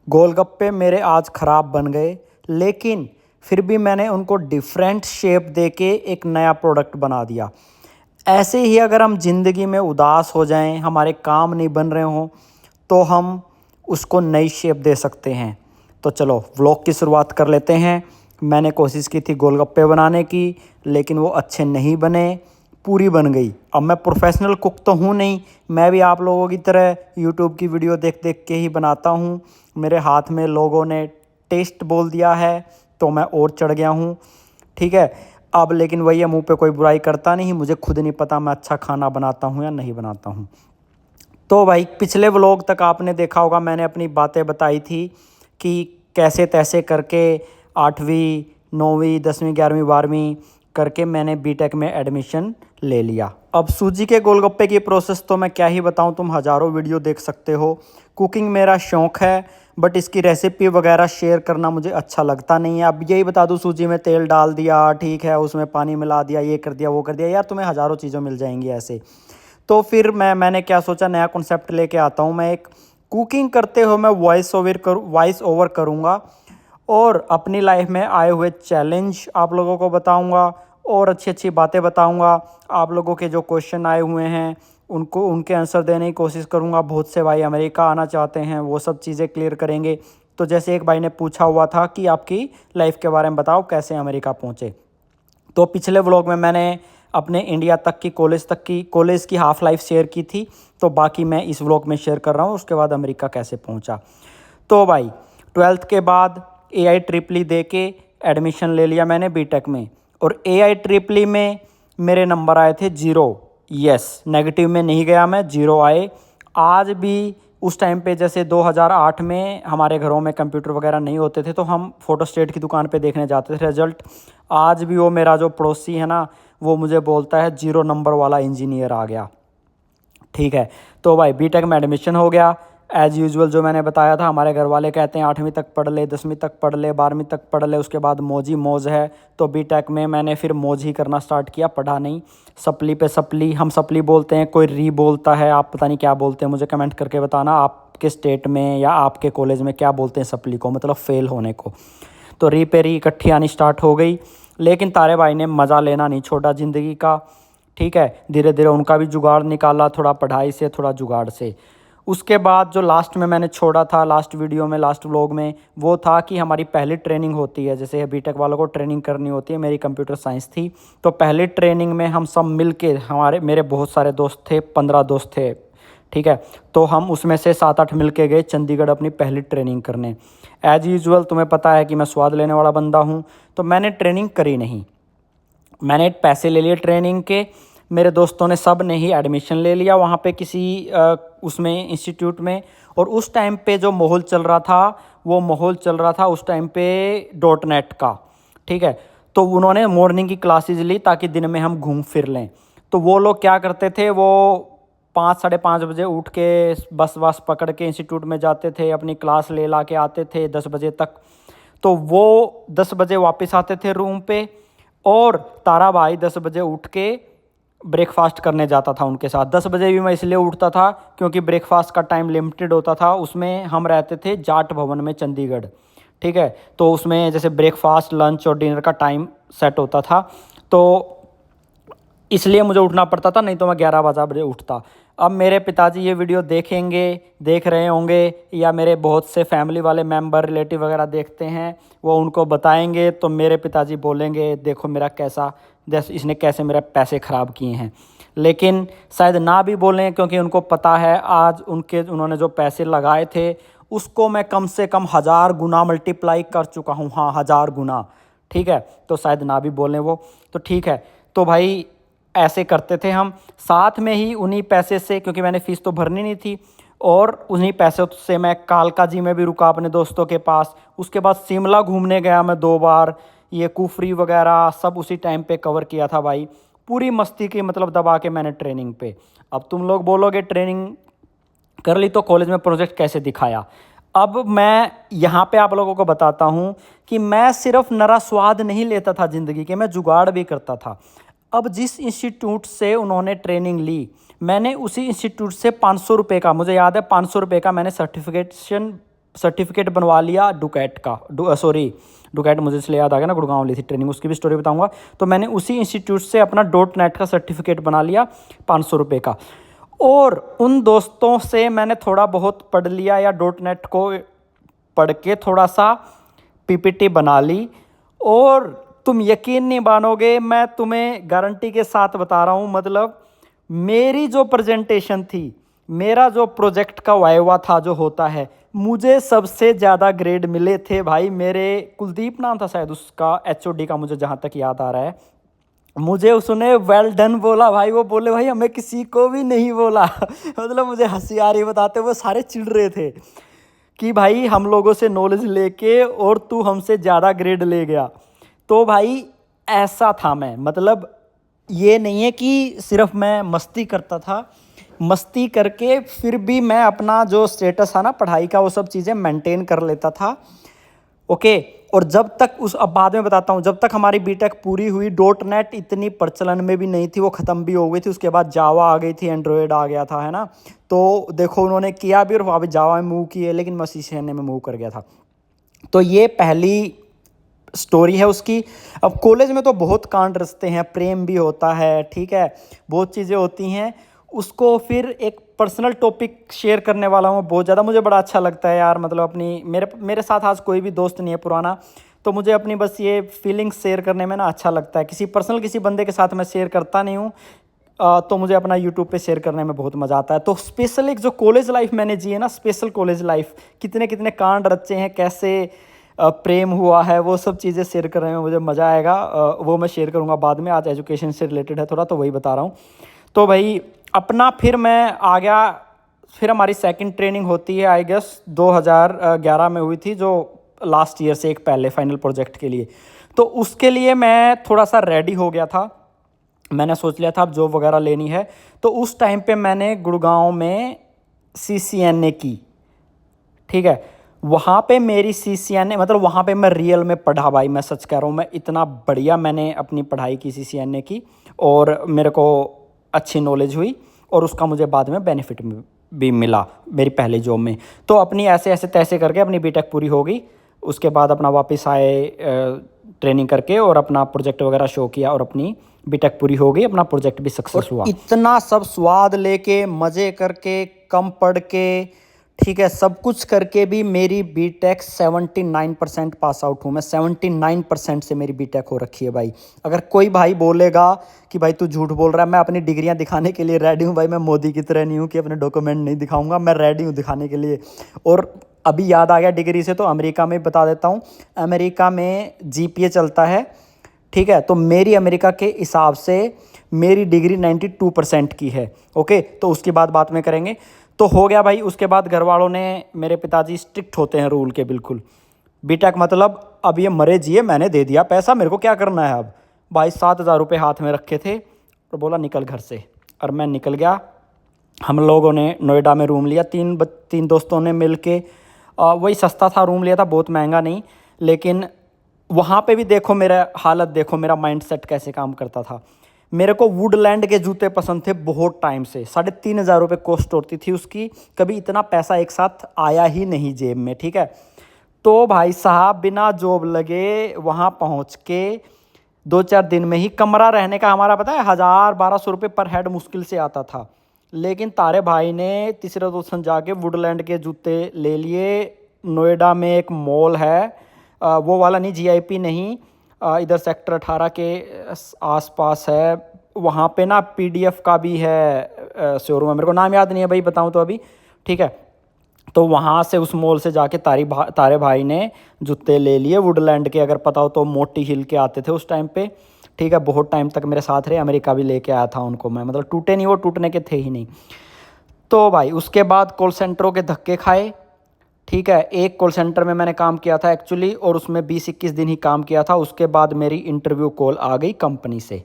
गोलगप्पे मेरे आज ख़राब बन गए, लेकिन फिर भी मैंने उनको डिफरेंट शेप देके एक नया प्रोडक्ट बना दिया। ऐसे ही अगर हम ज़िंदगी में उदास हो जाएं, हमारे काम नहीं बन रहे हों, तो हम उसको नई शेप दे सकते हैं। तो चलो व्लॉग की शुरुआत कर लेते हैं। मैंने कोशिश की थी गोलगप्पे बनाने की, लेकिन वो अच्छे नहीं बने, पूरी बन गई। अब मैं प्रोफेशनल कुक तो हूँ नहीं, मैं भी आप लोगों की तरह यूट्यूब की वीडियो देख देख के ही बनाता हूँ। मेरे हाथ में लोगों ने टेस्ट बोल दिया है तो मैं और चढ़ गया हूँ, ठीक है। अब लेकिन वही है, मुँह पे कोई बुराई करता नहीं, मुझे खुद नहीं पता मैं अच्छा खाना बनाता हूँ या नहीं बनाता हूँ। तो भाई पिछले व्लॉग तक आपने देखा होगा, मैंने अपनी बातें बताई थी कि कैसे तैसे करके 8वीं 9वीं 10वीं 11वीं 12वीं करके मैंने बीटेक में एडमिशन ले लिया। अब सूजी के गोलगप्पे की प्रोसेस तो मैं क्या ही बताऊं, तुम हज़ारों वीडियो देख सकते हो। कुकिंग मेरा शौक़ है, बट इसकी रेसिपी वगैरह शेयर करना मुझे अच्छा लगता नहीं है। अब यही बता दूं, सूजी में तेल डाल दिया, ठीक है, उसमें पानी मिला दिया, ये कर दिया वो कर दिया, यार तुम्हें हज़ारों चीज़ें मिल जाएंगी ऐसे। तो फिर मैंने क्या सोचा, नया कॉन्सेप्ट लेके आता हूँ मैं एक। कुकिंग करते हुए मैं वॉइस ओवर करूँगा और अपनी लाइफ में आए हुए चैलेंज आप लोगों को बताऊँगा और अच्छी अच्छी बातें बताऊँगा। आप लोगों के जो क्वेश्चन आए हुए हैं उनको उनके आंसर देने की कोशिश करूँगा। बहुत से भाई अमेरिका आना चाहते हैं, वो सब चीज़ें क्लियर करेंगे। तो जैसे एक भाई ने पूछा हुआ था कि आपकी लाइफ के बारे में बताओ, कैसे अमेरिका पहुँचे। तो पिछले व्लॉग में मैंने अपने इंडिया तक की कॉलेज की हाफ़ लाइफ शेयर की थी, तो बाकी मैं इस व्लॉग में शेयर कर रहा हूँ उसके बाद अमेरिका कैसे पहुँचा। तो भाई 12th के बाद AI ट्रिपली दे के एडमिशन ले लिया मैंने बीटेक में, और AI ट्रिपली में मेरे नंबर आए थे 0। यस, नेगेटिव में नहीं गया मैं, 0 आए। आज भी उस टाइम पे जैसे 2008 में हमारे घरों में कंप्यूटर वगैरह नहीं होते थे, तो हम फोटोस्टेट की दुकान पे देखने जाते थे रिजल्ट। आज भी वो मेरा जो पड़ोसी है ना, वो मुझे बोलता है 0 नंबर वाला इंजीनियर आ गया, ठीक है। तो भाई बीटेक में एडमिशन हो गया। एज़ यूजुअल जो मैंने बताया था, हमारे घर वाले कहते हैं 8वीं तक पढ़ ले, 10वीं तक पढ़ ले, 12वीं तक पढ़ ले, उसके बाद मौज ही मौज है। तो बीटेक में मैंने फिर मौज ही करना स्टार्ट किया, पढ़ा नहीं। सप्ली पे सप्ली, हम सप्ली बोलते हैं, कोई री बोलता है, आप पता नहीं क्या बोलते हैं, मुझे कमेंट करके बताना आपके स्टेट में या आपके कॉलेज में क्या बोलते हैं सप्ली को, मतलब फ़ेल होने को। तो री पे री इकट्ठी आनी स्टार्ट हो गई, लेकिन तारे भाई ने मज़ा लेना नहीं छोड़ा ज़िंदगी का, ठीक है। धीरे धीरे उनका भी जुगाड़ निकाला, थोड़ा पढ़ाई से, थोड़ा जुगाड़ से। उसके बाद जो लास्ट में मैंने छोड़ा था, लास्ट वीडियो में, लास्ट व्लॉग में, वो था कि हमारी पहली ट्रेनिंग होती है, जैसे बीटेक वालों को ट्रेनिंग करनी होती है, मेरी कंप्यूटर साइंस थी। तो पहली ट्रेनिंग में हम सब मिल के, मेरे बहुत सारे दोस्त थे, 15 दोस्त थे, ठीक है। तो हम उसमें से 7-8 मिल के गए चंडीगढ़ अपनी पहली ट्रेनिंग करने। एज़ यूजुअल तुम्हें पता है कि मैं स्वाद लेने वाला बंदा हूँ, तो मैंने ट्रेनिंग करी नहीं, मैंने पैसे ले लिए ट्रेनिंग के। मेरे दोस्तों ने सब ने ही एडमिशन ले लिया वहाँ पे किसी उसमें इंस्टीट्यूट में। और उस टाइम पे जो माहौल चल रहा था, वो माहौल चल रहा था उस टाइम पे .NET का, ठीक है। तो उन्होंने मॉर्निंग की क्लासेस ली ताकि दिन में हम घूम फिर लें। तो वो लोग क्या करते थे, वो 5 साढ़े 5 बजे उठ के बस पकड़ के इंस्टीट्यूट में जाते थे, अपनी क्लास ले ला के आते थे 10 बजे तक। तो वो 10 बजे वापस आते थे रूम पे, और तारा भाई 10 बजे उठ के ब्रेकफास्ट करने जाता था उनके साथ। 10 बजे भी मैं इसलिए उठता था क्योंकि ब्रेकफास्ट का टाइम लिमिटेड होता था। उसमें हम रहते थे जाट भवन में चंडीगढ़, ठीक है। तो उसमें जैसे ब्रेकफास्ट, लंच और डिनर का टाइम सेट होता था, तो इसलिए मुझे उठना पड़ता था, नहीं तो मैं 11 बजे उठता। अब मेरे पिताजी ये वीडियो देख रहे होंगे, या मेरे बहुत से फैमिली वाले मेंबर, रिलेटिव वगैरह देखते हैं, वो उनको बताएंगे तो मेरे पिताजी बोलेंगे देखो मेरा इसने कैसे मेरे पैसे ख़राब किए हैं। लेकिन शायद ना भी बोलें, क्योंकि उनको पता है आज उन्होंने जो पैसे लगाए थे उसको मैं कम से कम 1000 गुना मल्टीप्लाई कर चुका हूँ। हाँ, 1000 गुना, ठीक है। तो शायद ना भी बोलें वो, तो ठीक है। तो भाई ऐसे करते थे हम। साथ में ही उन्हीं पैसे से, क्योंकि मैंने फ़ीस तो भरनी नहीं थी, और उन्हीं पैसों से मैं कालका जी में भी रुका अपने दोस्तों के पास। उसके बाद शिमला घूमने गया मैं 2 बार। ये कुफरी वगैरह सब उसी टाइम पे कवर किया था भाई, पूरी मस्ती की, मतलब दबा के मैंने ट्रेनिंग पे। अब तुम लोग बोलोगे ट्रेनिंग कर ली तो कॉलेज में प्रोजेक्ट कैसे दिखाया। अब मैं यहाँ पे आप लोगों को बताता हूँ कि मैं सिर्फ नरा स्वाद नहीं लेता था ज़िंदगी के, मैं जुगाड़ भी करता था। अब जिस इंस्टीट्यूट से उन्होंने ट्रेनिंग ली, मैंने उसी इंस्टीट्यूट से 500 रुपये का, मुझे याद है 500 रुपये का मैंने सर्टिफिकेशन सर्टिफिकेट बनवा लिया डुकैट का, डुकैट मुझे इसलिए याद आ गया ना, गुड़गांव ली थी ट्रेनिंग, उसकी भी स्टोरी बताऊंगा। तो मैंने उसी इंस्टीट्यूट से अपना .NET का सर्टिफिकेट बना लिया 500 रुपये का। और उन दोस्तों से मैंने थोड़ा बहुत पढ़ लिया, या .NET को पढ़ के थोड़ा सा PPT बना ली। और तुम यकीन नहीं मानोगे, मैं तुम्हें गारंटी के साथ बता रहा हूँ, मतलब मेरी जो प्रेजेंटेशन थी, मेरा जो प्रोजेक्ट का वाइवा था जो होता है, मुझे सबसे ज़्यादा ग्रेड मिले थे भाई। मेरे कुलदीप नाम था शायद उसका, HOD का, मुझे जहाँ तक याद आ रहा है, मुझे उसने वेल डन बोला भाई। वो बोले भाई हमें किसी को भी नहीं बोला मतलब मुझे हंसी आ रही बताते, वो सारे चिढ़ रहे थे कि भाई हम लोगों से नॉलेज लेके और तू हमसे ज़्यादा ग्रेड ले गया। तो भाई ऐसा था मैं, मतलब ये नहीं है कि सिर्फ मैं मस्ती करता था, मस्ती करके फिर भी मैं अपना जो स्टेटस था ना पढ़ाई का, वो सब चीज़ें मेंटेन कर लेता था। ओके। और जब तक अब बाद में बताता हूँ, जब तक हमारी बीटेक पूरी हुई, .NET इतनी प्रचलन में भी नहीं थी, वो ख़त्म भी हो गई थी। उसके बाद जावा आ गई थी, एंड्रॉयड आ गया था, है ना। तो देखो उन्होंने किया भी और वहाँ पर जावा में मूव किए, लेकिन मैं CCNA में मूव कर गया था। तो ये पहली स्टोरी है उसकी। अब कॉलेज में तो बहुत कांड रचते हैं, प्रेम भी होता है, ठीक है, बहुत चीज़ें होती हैं। उसको फिर एक पर्सनल टॉपिक शेयर करने वाला हूँ बहुत ज़्यादा, मुझे बड़ा अच्छा लगता है यार। मतलब अपनी मेरे साथ आज कोई भी दोस्त नहीं है पुराना, तो मुझे अपनी बस ये फीलिंग्स शेयर करने में ना अच्छा लगता है। किसी बंदे के साथ मैं शेयर करता नहीं हूँ, तो मुझे अपना यूट्यूब पे शेयर करने में बहुत मज़ा आता है। तो स्पेशल एक जो कॉलेज लाइफ मैंने जी है ना, स्पेशल कॉलेज लाइफ, कितने कितने कांड रचे हैं, कैसे प्रेम हुआ है, वो सब चीज़ें शेयर करने में मुझे मज़ा आएगा। वो मैं शेयर करूँगा बाद में, आज एजुकेशन से रिलेटेड है थोड़ा, तो वही बता रहा हूँ। तो भाई अपना फिर मैं आ गया, फिर हमारी सेकंड ट्रेनिंग होती है, आई गेस 2011 में हुई थी, जो लास्ट ईयर से एक पहले फाइनल प्रोजेक्ट के लिए। तो उसके लिए मैं थोड़ा सा रेडी हो गया था, मैंने सोच लिया था अब जॉब वगैरह लेनी है। तो उस टाइम पे मैंने गुड़गांव में CCNA की, ठीक है। वहाँ पे मेरी CCNA, मतलब वहाँ पे मैं रियल में पढ़ा भाई, मैं सच कह रहा हूँ, मैं इतना बढ़िया मैंने अपनी पढ़ाई की CCNA की, और मेरे को अच्छी नॉलेज हुई, और उसका मुझे बाद में बेनिफिट भी मिला मेरी पहली जॉब में। तो अपनी ऐसे ऐसे तैसे करके अपनी बीटेक पूरी हो गई। उसके बाद अपना वापस आए ट्रेनिंग करके, और अपना प्रोजेक्ट वगैरह शो किया, और अपनी बीटेक पूरी हो गई, अपना प्रोजेक्ट भी सक्सेस हुआ। इतना सब स्वाद लेके, मज़े करके, कम पढ़ के, ठीक है, सब कुछ करके भी मेरी बीटेक 79% पास आउट हूँ मैं। 79% से मेरी बीटेक हो रखी है भाई। अगर कोई भाई बोलेगा कि भाई तू झूठ बोल रहा है, मैं अपनी डिग्रियां दिखाने के लिए रेडी हूँ भाई। मैं मोदी की तरह नहीं हूँ कि अपने डॉक्यूमेंट नहीं दिखाऊंगा, मैं रेडी हूँ दिखाने के लिए। और अभी याद आ गया डिग्री से, तो अमेरिका में बता देता हूँ, अमेरिका में GPA चलता है, ठीक है। तो मेरी अमेरिका के हिसाब से मेरी डिग्री 92% की है। ओके, तो उसकी बात में करेंगे। तो हो गया भाई। उसके बाद घर वालों ने, मेरे पिताजी स्ट्रिक्ट होते हैं रूल के बिल्कुल, बीटेक मतलब अब ये मरे जिए, मैंने दे दिया पैसा, मेरे को क्या करना है अब। भाई 7,000 रुपये हाथ में रखे थे, और बोला निकल घर से, और मैं निकल गया। हम लोगों ने नोएडा में रूम लिया, तीन दोस्तों ने मिल के। वही सस्ता था रूम लिया था, बहुत महंगा नहीं। लेकिन वहाँ पे भी देखो मेरा हालत, देखो मेरा माइंडसेट कैसे काम करता था। मेरे को वुडलैंड के जूते पसंद थे बहुत टाइम से, 3,500 रुपये कॉस्ट होती थी उसकी। कभी इतना पैसा एक साथ आया ही नहीं जेब में, ठीक है। तो भाई साहब बिना जॉब लगे वहाँ पहुँच के 2-4 दिन में ही कमरा रहने का हमारा पता है 1,000-1,200 रुपये पर हेड मुश्किल से आता था। लेकिन तारे भाई ने तीसरे दोस्त जाके वुडलैंड के जूते ले लिए। नोएडा में एक मॉल है, वो वाला नहीं, GIP नहीं, इधर सेक्टर 18 के आसपास है। वहाँ पे ना PDF का भी है शोरूम है, मेरे को नाम याद नहीं है भाई, बताऊँ तो अभी, ठीक है। तो वहाँ से, उस मॉल से जाके तारे भाई ने जूते ले लिए वुडलैंड के। अगर पता हो तो मोटी हिल के आते थे उस टाइम पे, ठीक है। बहुत टाइम तक मेरे साथ रहे, अमेरिका भी लेके आया था उनको मैं, मतलब टूटे नहीं, वो टूटने के थे ही नहीं। तो भाई उसके बाद कॉल सेंटरों के धक्के खाए, ठीक है। एक कॉल सेंटर में मैंने काम किया था एक्चुअली, और उसमें 20-21 दिन ही काम किया था। उसके बाद मेरी इंटरव्यू कॉल आ गई कंपनी से,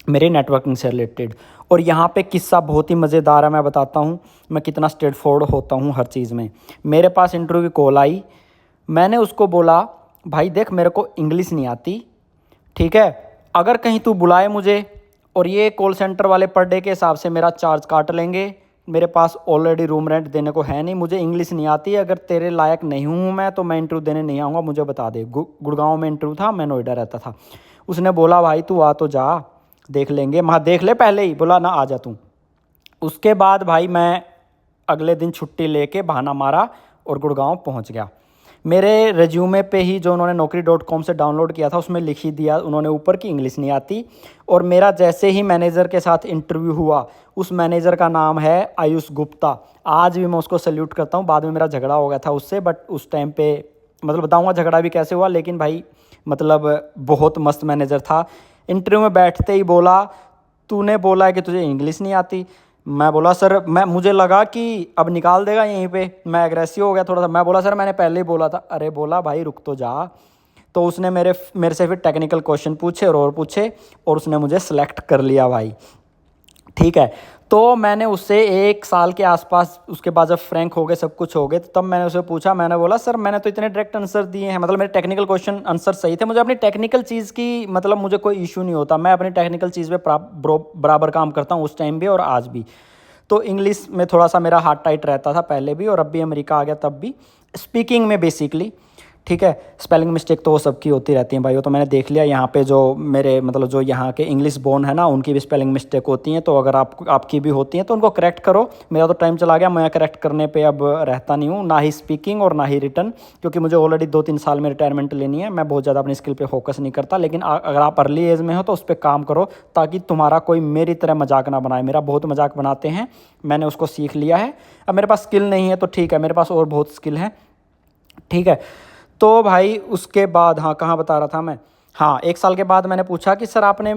मेरे नेटवर्किंग से रिलेटेड। और यहाँ पे किस्सा बहुत ही मज़ेदार है, मैं बताता हूँ मैं कितना स्ट्रेट फॉरवर्ड होता हूँ हर चीज़ में। मेरे पास इंटरव्यू की कॉल आई, मैंने उसको बोला भाई देख मेरे को इंग्लिश नहीं आती, ठीक है, अगर कहीं तू बुलाए मुझे, और ये कॉल सेंटर वाले पर डे के हिसाब से मेरा चार्ज काट लेंगे, मेरे पास ऑलरेडी रूम रेंट देने को है नहीं, मुझे इंग्लिश नहीं आती, अगर तेरे लायक नहीं हूँ मैं तो मैं इंटरव्यू देने नहीं आऊँगा, मुझे बता दे। गुड़गांव में इंटरव्यू था, मैं नोएडा रहता था। उसने बोला भाई तू आ तो जा, देख लेंगे। मैं देख ले पहले ही, बोला ना आ जा तू। उसके बाद भाई मैं अगले दिन छुट्टी लेके बहाना मारा और गुड़गांव पहुंच गया। मेरे रिज्यूमे पे ही जो उन्होंने naukri.com से डाउनलोड किया था उसमें लिख ही दिया उन्होंने ऊपर की इंग्लिश नहीं आती। और मेरा जैसे ही मैनेजर के साथ इंटरव्यू हुआ, उस मैनेजर का नाम है आयुष गुप्ता। आज भी मैं उसको सैल्यूट करता हूँ। बाद में मेरा झगड़ा हो गया था उससे, बट उस टाइम पे मतलब बताऊँगा झगड़ा भी कैसे हुआ, लेकिन भाई मतलब बहुत मस्त मैनेजर था। इंटरव्यू में बैठते ही बोला तूने बोला है कि तुझे इंग्लिश नहीं आती। मैं बोला सर, मुझे लगा कि अब निकाल देगा यहीं पे, मैं एग्रेसिव हो गया थोड़ा सा। मैं बोला सर मैंने पहले ही बोला था। अरे बोला भाई रुक तो जा। तो उसने मेरे से फिर टेक्निकल क्वेश्चन पूछे और पूछे और उसने मुझे सेलेक्ट कर लिया भाई। ठीक है, तो मैंने उससे 1 साल के आसपास उसके बाद जब फ्रैंक हो गए, सब कुछ हो गए, तो तब मैंने उसे पूछा। मैंने बोला सर मैंने तो इतने डायरेक्ट आंसर दिए हैं, मतलब मेरे टेक्निकल क्वेश्चन आंसर सही थे, मुझे अपनी टेक्निकल चीज़ की मतलब मुझे कोई इशू नहीं होता, मैं अपनी टेक्निकल चीज़ पे बराबर काम करता हूँ, उस टाइम भी और आज भी। तो इंग्लिश में थोड़ा सा मेरा हार्ट टाइट रहता था पहले भी, और अब भी अमेरिका आ गया तब भी। स्पीकिंग में बेसिकली ठीक है, स्पेलिंग मिस्टेक तो वो सबकी होती रहती हैं भाई, वो तो मैंने देख लिया। यहाँ पे जो मेरे मतलब जो यहाँ के इंग्लिश बोर्न है ना, उनकी भी स्पेलिंग मिस्टेक होती हैं। तो अगर आपकी भी होती हैं तो उनको करेक्ट करो। मेरा तो टाइम चला गया, मैं करेक्ट करने पे अब रहता नहीं हूँ, ना ही स्पीकिंग और ना ही रिटन, क्योंकि मुझे ऑलरेडी 2-3 साल में रिटायरमेंट लेनी है। मैं बहुत ज़्यादा अपनी स्किल पे फोकस नहीं करता। लेकिन अगर आप अर्ली एज में हो तो उस पर काम करो, ताकि तुम्हारा कोई मेरी तरह मजाक ना बनाए। मेरा बहुत मजाक बनाते हैं, मैंने उसको सीख लिया है। अब मेरे पास स्किल नहीं है तो ठीक है, मेरे पास और बहुत स्किल है। ठीक है, तो भाई उसके बाद हाँ कहाँ बता रहा था मैं, हाँ 1 साल के बाद मैंने पूछा कि सर आपने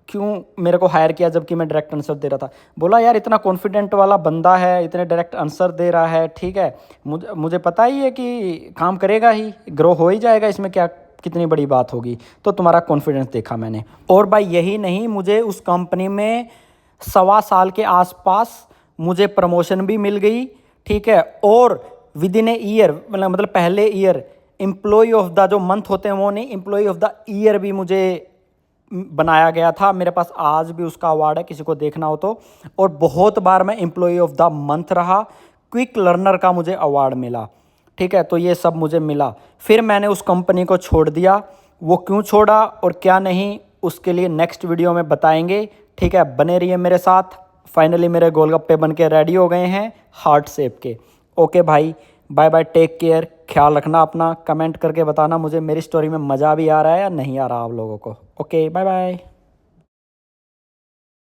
क्यों मेरे को हायर किया जबकि मैं डायरेक्ट आंसर दे रहा था। बोला यार इतना कॉन्फिडेंट वाला बंदा है, इतने डायरेक्ट आंसर दे रहा है, ठीक है, मुझे पता ही है कि काम करेगा ही, ग्रो हो ही जाएगा, इसमें क्या कितनी बड़ी बात होगी। तो तुम्हारा कॉन्फिडेंस देखा मैंने। और भाई यही नहीं, मुझे उस कंपनी में 1.25 साल के आसपास मुझे प्रमोशन भी मिल गई। ठीक है, और विदिन ए ईयर मतलब पहले ईयर एम्प्लॉय ऑफ द जो मंथ होते हैं वो नहीं, एम्प्लॉय ऑफ द ईयर भी मुझे बनाया गया था। मेरे पास आज भी उसका अवार्ड है, किसी को देखना हो तो। और बहुत बार मैं एम्प्लॉय ऑफ द मंथ रहा, क्विक लर्नर का मुझे अवार्ड मिला। ठीक है, तो ये सब मुझे मिला। फिर मैंने उस कंपनी को छोड़ दिया। वो क्यों छोड़ा और क्या नहीं, उसके लिए नेक्स्ट वीडियो में बताएंगे। ठीक है, बने रहिए मेरे साथ। फाइनली मेरे गोलगप्पे बन के रेडी हो गए हैं हार्ट शेप के। ओके भाई, बाय बाय, टेक केयर, ख्याल रखना अपना। कमेंट करके बताना मुझे मेरी स्टोरी में मज़ा भी आ रहा है या नहीं आ रहा आप लोगों को। Okay bye bye.